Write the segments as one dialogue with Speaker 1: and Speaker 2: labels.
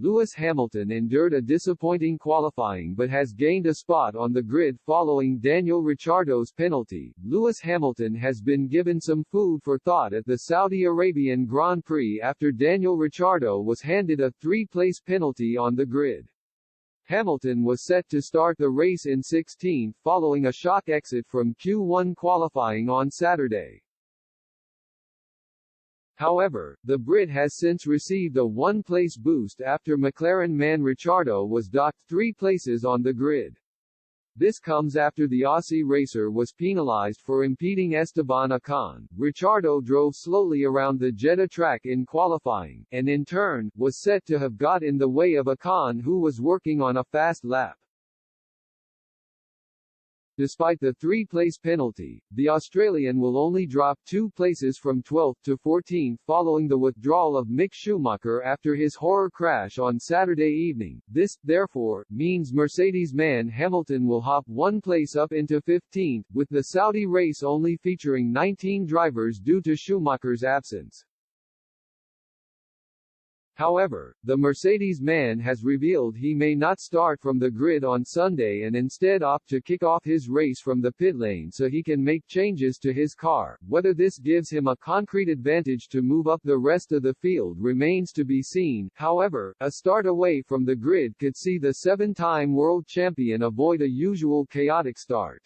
Speaker 1: Lewis Hamilton endured a disappointing qualifying but has gained a spot on the grid following Daniel Ricciardo's penalty. Lewis Hamilton has been given some food for thought at the Saudi Arabian Grand Prix after Daniel Ricciardo was handed a three-place penalty on the grid. Hamilton was set to start the race in 16th following a shock exit from Q1 qualifying on Saturday. However, the Brit has since received a one-place boost after McLaren man Ricciardo was docked 3 places on the grid. This comes after the Aussie racer was penalised for impeding Esteban Ocon. Ricciardo drove slowly around the Jeddah track in qualifying, and in turn, was set to have got in the way of Ocon, who was working on a fast lap. Despite the 3-place penalty, the Australian will only drop 2 places from 12th to 14th following the withdrawal of Mick Schumacher after his horror crash on Saturday evening. This, therefore, means Mercedes man Hamilton will hop 1 place up into 15th, with the Saudi race only featuring 19 drivers due to Schumacher's absence. However, the Mercedes man has revealed he may not start from the grid on Sunday and instead opt to kick off his race from the pit lane so he can make changes to his car. Whether this gives him a concrete advantage to move up the rest of the field remains to be seen. However, a start away from the grid could see the 7-time world champion avoid a usual chaotic start.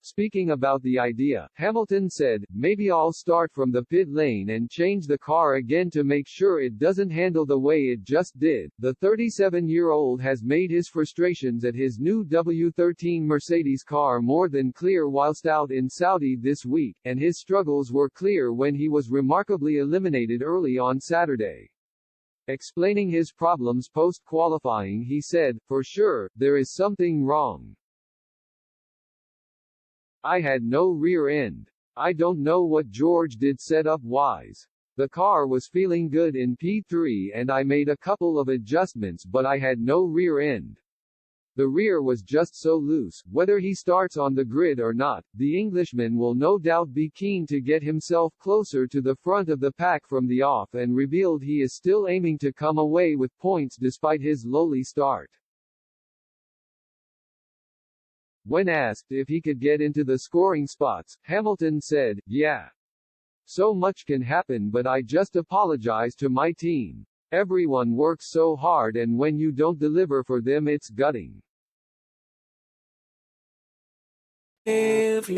Speaker 1: Speaking about the idea, Hamilton said, "Maybe I'll start from the pit lane and change the car again to make sure it doesn't handle the way it just did." The 37-year-old has made his frustrations at his new W13 Mercedes car more than clear whilst out in Saudi this week, and his struggles were clear when he was remarkably eliminated early on Saturday. Explaining his problems post-qualifying, he said, "For sure, there is something wrong. I had no rear end. I don't know what George did setup-wise. The car was feeling good in P3 and I made a couple of adjustments but I had no rear end. The rear was just so loose. Whether he starts on the grid or not, the Englishman will no doubt be keen to get himself closer to the front of the pack from the off," and revealed he is still aiming to come away with points despite his lowly start. When asked if he could get into the scoring spots, Hamilton said, "Yeah. So much can happen, but I just apologize to my team. Everyone works so hard and when you don't deliver for them it's gutting." If